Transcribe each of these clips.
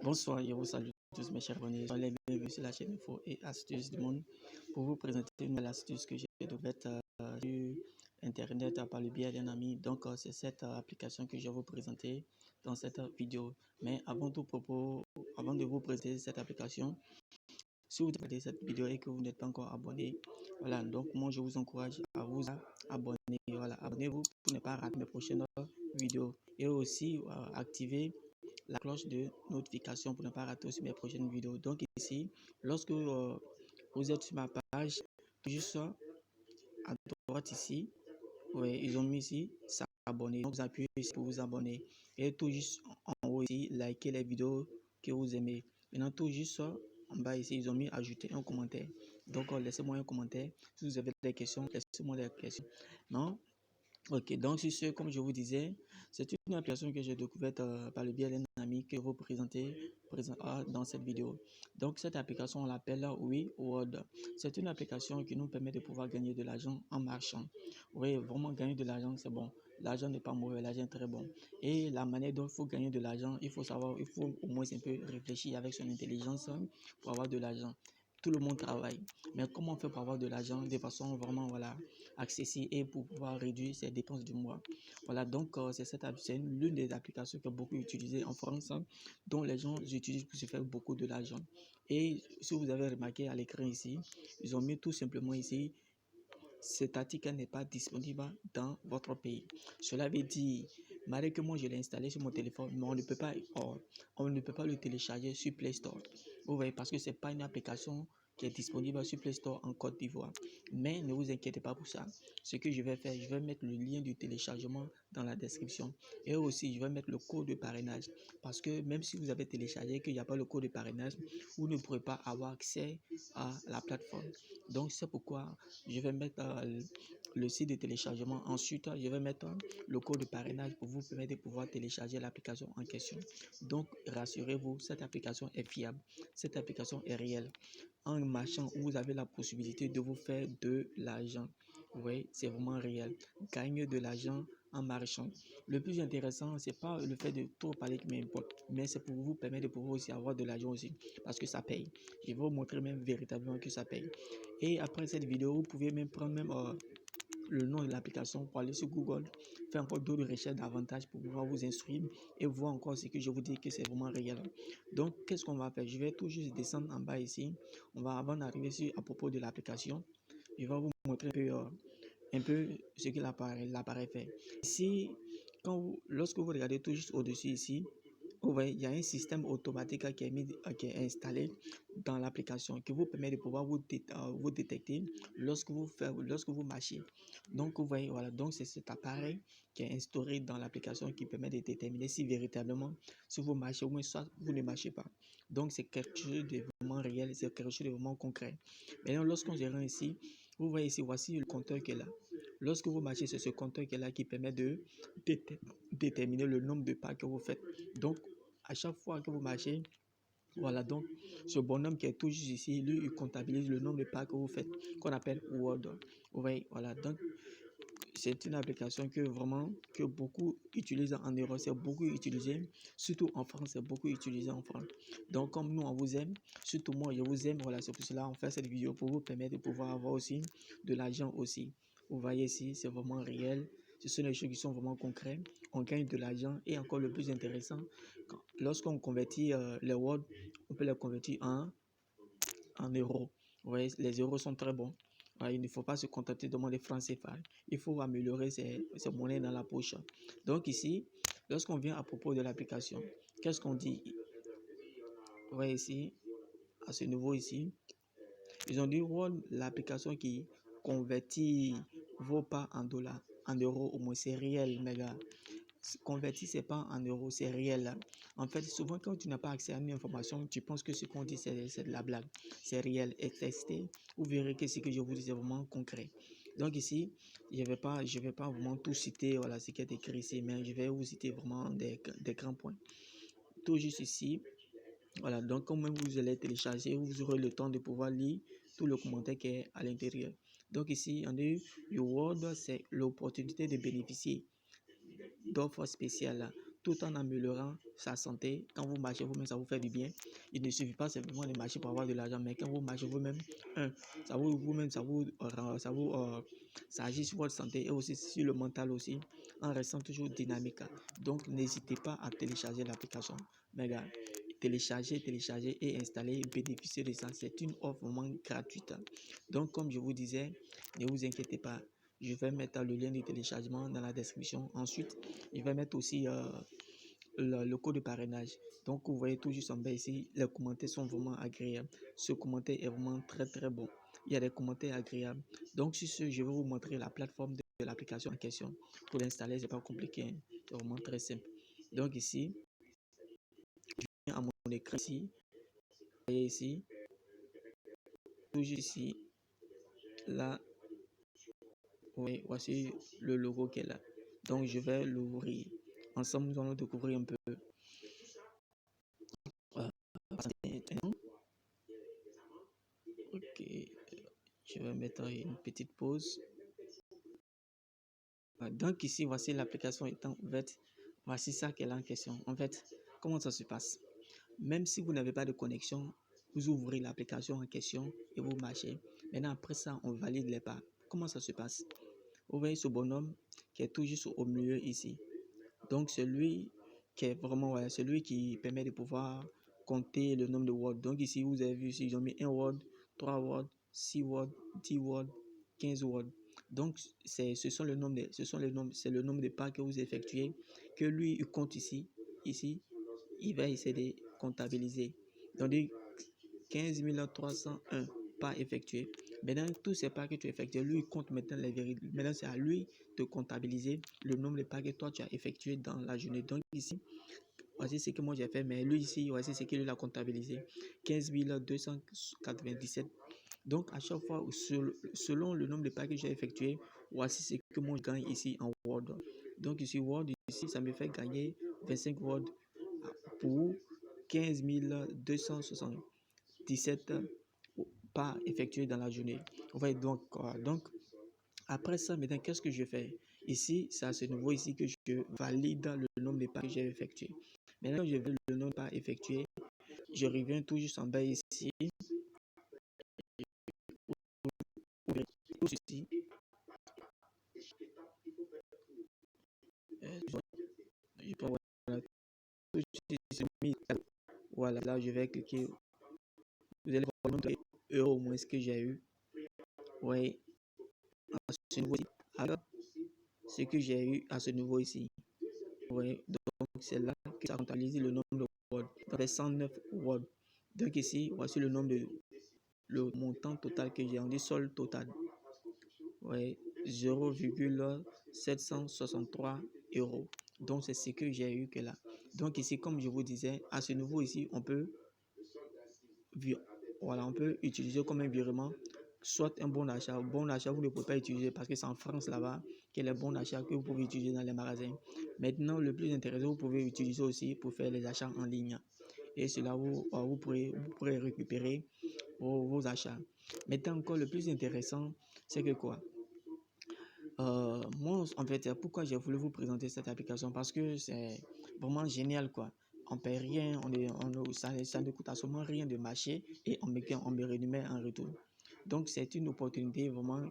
Bonsoir, je vous salue tous mes chers abonnés. Soyez les bienvenus sur la chaîne Info et Astuces du Monde pour vous présenter une nouvelle astuce que j'ai découverte sur Internet par le biais d'un ami. Donc, c'est cette application que je vais vous présenter dans cette vidéo. Mais avant tout propos, avant de vous présenter cette application, si vous regardez cette vidéo et que vous n'êtes pas encore abonné, voilà, donc moi je vous encourage à vous abonner. Voilà, abonnez-vous pour ne pas rater mes prochaines vidéos et aussi activer la cloche de notification pour ne pas rater aussi mes prochaines vidéos. Donc ici, lorsque vous êtes sur ma page, juste à droite ici, oui, ils ont mis ici s'abonner. Donc vous appuyez ici pour vous abonner et tout juste en haut ici, likez les vidéos que vous aimez. Maintenant tout juste en bas ici, ils ont mis ajouter un commentaire. Donc laissez-moi un commentaire. Si vous avez des questions, laissez-moi des questions. Non? Ok, donc sur ce, comme je vous disais, c'est une application que j'ai découverte par le biais d'un ami que je vais vous présenter dans cette vidéo. Donc cette application, on l'appelle WeWorld. C'est une application qui nous permet de pouvoir gagner de l'argent en marchant. Oui, vraiment gagner de l'argent, c'est bon. L'argent n'est pas mauvais, l'argent est très bon. Et la manière dont il faut gagner de l'argent, il faut savoir, il faut au moins un peu réfléchir avec son intelligence pour avoir de l'argent. Tout le monde travaille, mais comment on fait pour avoir de l'argent de façon vraiment accessible et pour pouvoir réduire ses dépenses du mois. Voilà, donc c'est l'une des applications qui est beaucoup utilisée en France, dont les gens utilisent pour se faire beaucoup de l'argent. Et si vous avez remarqué à l'écran ici, ils ont mis tout simplement ici, cet article n'est pas disponible dans votre pays. Cela veut dire, malgré que moi je l'ai installé sur mon téléphone, mais on ne peut pas le télécharger sur Play Store. Vous voyez, parce que ce n'est pas une application qui est disponible sur Play Store en Côte d'Ivoire. Mais ne vous inquiétez pas pour ça. Ce que je vais faire, je vais mettre le lien du téléchargement dans la description. Et aussi, je vais mettre le code de parrainage. Parce que même si vous avez téléchargé et qu'il n'y a pas le code de parrainage, vous ne pourrez pas avoir accès à la plateforme. Donc, c'est pourquoi je vais mettre le site de téléchargement. Ensuite, je vais mettre le code de parrainage pour vous permettre de pouvoir télécharger l'application en question. Donc, rassurez-vous, cette application est fiable. Cette application est réelle. En marchant, vous avez la possibilité de vous faire de l'argent. Oui, c'est vraiment réel. Gagner de l'argent en marchant. Le plus intéressant, c'est pas le fait de trop parler qui m'importe, mais c'est pour vous permettre de pouvoir aussi avoir de l'argent aussi, parce que ça paye. Je vais vous montrer même véritablement que ça paye. Et après cette vidéo, vous pouvez même prendre le nom de l'application pour aller sur Google, faire encore d'autres recherches davantage pour pouvoir vous instruire et voir encore ce que je vous dis que c'est vraiment réel. Donc, qu'est-ce qu'on va faire? Je vais tout juste descendre en bas ici. On va avant d'arriver sur à propos de l'application. Je vais vous montrer un peu ce que l'appareil fait. Ici, lorsque vous regardez tout juste au-dessus ici, vous voyez, il y a un système automatique qui est installé dans l'application qui vous permet de pouvoir vous détecter lorsque vous marchez. Donc, vous voyez, voilà, donc c'est cet appareil qui est instauré dans l'application qui permet de déterminer si véritablement, si vous marchez ou soit vous ne marchez pas. Donc, c'est quelque chose de vraiment réel, c'est quelque chose de vraiment concret. Maintenant, lorsqu'on se rend ici, vous voyez ici, voici le compteur qui est là. Lorsque vous marchez, c'est ce compteur qui est là qui permet de déterminer le nombre de pas que vous faites. Donc, à chaque fois que vous marchez, voilà, donc ce bonhomme qui est tout juste ici, lui, il comptabilise le nombre de pas que vous faites, qu'on appelle Word. Vous voyez, voilà, donc c'est une application que beaucoup utilisent en Europe, c'est beaucoup utilisé, surtout en France, c'est beaucoup utilisé en France. Donc, comme nous, on vous aime, surtout moi, je vous aime, voilà, c'est pour cela qu'on fait cette vidéo pour vous permettre de pouvoir avoir aussi de l'argent aussi. Vous voyez ici, c'est vraiment réel. Ce sont des choses qui sont vraiment concrètes. On gagne de l'argent et encore le plus intéressant, lorsqu'on convertit les words, on peut les convertir en euros. Vous voyez, les euros sont très bons. Ouais, il ne faut pas se contenter de demander francs CFA. Il faut améliorer ses monnaies dans la poche. Donc ici, lorsqu'on vient à propos de l'application, qu'est-ce qu'on dit? Vous voyez ici, à ce niveau ici, ils ont dit l'application qui convertit vos pas en dollars, en euros au moins, c'est réel, mes gars. Convertissez pas en euros, c'est réel. En fait, souvent quand tu n'as pas accès à une information, tu penses que ce qu'on dit c'est de la blague. C'est réel et testé. Vous verrez que ce que je vous dis c'est vraiment concret. Donc ici, je vais pas vraiment tout citer, voilà ce qui est écrit ici, mais je vais vous citer vraiment des grands points. Tout juste ici, voilà, donc quand même vous allez télécharger, vous aurez le temps de pouvoir lire tout le commentaire qui est à l'intérieur. Donc ici, on dit, Your Word, c'est l'opportunité de bénéficier d'offres spéciales tout en améliorant sa santé. Quand vous marchez vous-même, ça vous fait du bien. Il ne suffit pas simplement de marcher pour avoir de l'argent, mais quand vous marchez vous-même, ça agit sur votre santé et aussi sur le mental aussi, en restant toujours dynamique. Donc, n'hésitez pas à télécharger l'application. Mais gars, télécharger et installer, bénéficier de ça. C'est une offre vraiment gratuite. Donc, comme je vous disais, ne vous inquiétez pas. Je vais mettre le lien de téléchargement dans la description. Ensuite, je vais mettre aussi le code de parrainage. Donc, vous voyez tout juste en bas ici, les commentaires sont vraiment agréables. Ce commentaire est vraiment très très bon. Il y a des commentaires agréables. Donc, sur ce, je vais vous montrer la plateforme de l'application en question. Pour l'installer, c'est pas compliqué, hein. C'est vraiment très simple. Donc ici, je viens à mon écran ici. Vous voyez ici, toujours ici, là, oui, voici le logo qui est là. Donc, je vais l'ouvrir. Ensemble, nous allons découvrir un peu. Ok, je vais mettre une petite pause. Donc ici, voici l'application étant ouverte. Voici ça qu'elle est en question. En fait, comment ça se passe? Même si vous n'avez pas de connexion, vous ouvrez l'application en question et vous marchez. Maintenant, après ça, on valide les pas. Comment ça se passe? Vous voyez ce bonhomme qui est tout juste au milieu ici. Donc, celui qui est vraiment, ouais, celui qui permet de pouvoir compter le nombre de words. Donc, ici, vous avez vu, ici, ils ont mis 1 word, 3 words, 6 words, 10 words, 15 words. Donc, c'est le nombre de pas que vous effectuez, que lui, il compte ici, il va essayer de comptabiliser. Donc, 15 301 pas effectués. Maintenant, tous ces pas que tu effectues, lui, il compte maintenant les vérités. Maintenant, c'est à lui de comptabiliser le nombre de pas que toi, tu as effectué dans la journée. Donc, ici, voici ce que moi j'ai fait, mais lui, ici, voici ce qu'il a comptabilisé. 15 297. Donc, à chaque fois, selon le nombre de pas que j'ai effectué, voici ce que moi je gagne ici en Word. Donc, ici, Word, ici, ça me fait gagner 25 Word pour 15 277 pas effectués dans la journée. Donc, après ça, maintenant, qu'est-ce que je fais? Ici, c'est à ce niveau ici que je valide le nombre de pas que j'ai effectué. Maintenant, je veux le nombre de pas effectué. Je reviens tout juste en bas ici. Tout ceci. Je peux voir tout ceci. Voilà, là, je vais cliquer. Vous allez voir le nombre d'euros au moins ce que j'ai eu. Oui, à ce niveau ici. Alors, ce que j'ai eu à ce niveau ici. Oui, donc c'est là que ça comptabilise le nombre de words. Donc, 109 words. Donc ici, voici le nombre de le montant total que j'ai. On dit solde total. Oui, 0,763 euros. Donc c'est ce que j'ai eu que là. Donc ici, comme je vous disais, à ce niveau ici, on peut utiliser comme un virement, soit un bon d'achat. Bon d'achat, vous ne pouvez pas utiliser parce que c'est en France là-bas que les bons d'achat que vous pouvez utiliser dans les magasins. Maintenant, le plus intéressant, vous pouvez utiliser aussi pour faire les achats en ligne. Et cela, vous pourrez récupérer vos achats. Maintenant, encore le plus intéressant, c'est que quoi? Moi, en fait, pourquoi j'ai voulu vous présenter cette application? Parce que c'est vraiment génial, quoi. On ne paie rien, ça ne coûte absolument rien de marcher et on me rémunère en retour. Donc, c'est une opportunité vraiment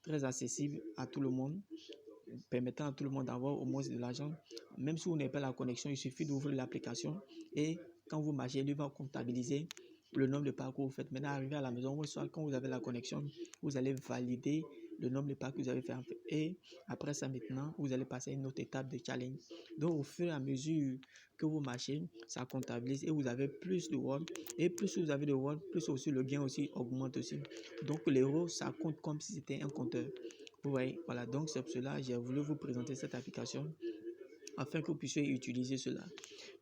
très accessible à tout le monde, permettant à tout le monde d'avoir au moins de l'argent. Même si vous n'avez pas la connexion, il suffit d'ouvrir l'application et quand vous marchez, lui va comptabiliser le nombre de pas que vous faites. Maintenant, arrivé à la maison, soit quand vous avez la connexion, vous allez valider le nombre de pas que vous avez fait. Et après ça, maintenant, vous allez passer à une autre étape de challenge. Donc, au fur et à mesure que vous marchez, ça comptabilise et vous avez plus de words. Et plus vous avez de words, plus aussi le gain aussi augmente aussi. Donc, l'euro, ça compte comme si c'était un compteur. Vous voyez, voilà. Donc, c'est pour cela que j'ai voulu vous présenter cette application afin que vous puissiez utiliser cela.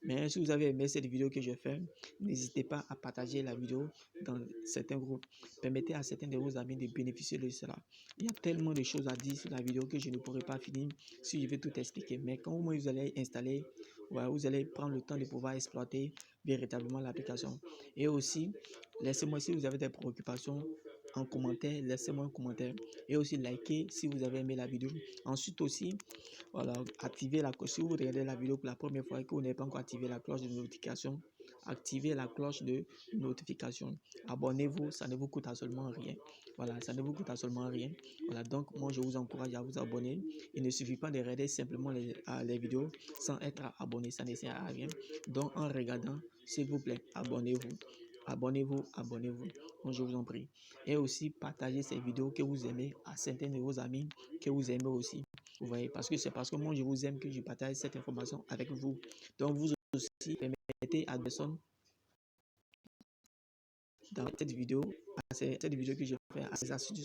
Mais si vous avez aimé cette vidéo que j'ai faite, n'hésitez pas à partager la vidéo dans certains groupes. Permettez à certains de vos amis de bénéficier de cela. Il y a tellement de choses à dire sur la vidéo que je ne pourrai pas finir si je vais tout expliquer. Mais quand vous allez installer, voilà, vous allez prendre le temps de pouvoir exploiter véritablement l'application. Et aussi, laissez-moi si vous avez des préoccupations en commentaire, laissez-moi un commentaire et aussi likez si vous avez aimé la vidéo. Ensuite aussi, voilà, activez la cloche. Si vous regardez la vidéo pour la première fois et que vous n'avez pas encore activé la cloche de notification, activez la cloche de notification. Abonnez-vous, ça ne vous coûte absolument rien. Voilà, ça ne vous coûte absolument rien. Voilà, donc moi je vous encourage à vous abonner. Il ne suffit pas de regarder simplement les vidéos sans être abonné, ça ne sert à rien. Donc en regardant, s'il vous plaît, abonnez-vous. Abonnez-vous, abonnez-vous. Donc je vous en prie. Et aussi partagez ces vidéos que vous aimez à certains de vos amis que vous aimez aussi. Vous voyez, parce que c'est parce que moi je vous aime que je partage cette information avec vous. Donc vous aussi permettez à des personnes dans cette vidéo que je fais, à ces astuces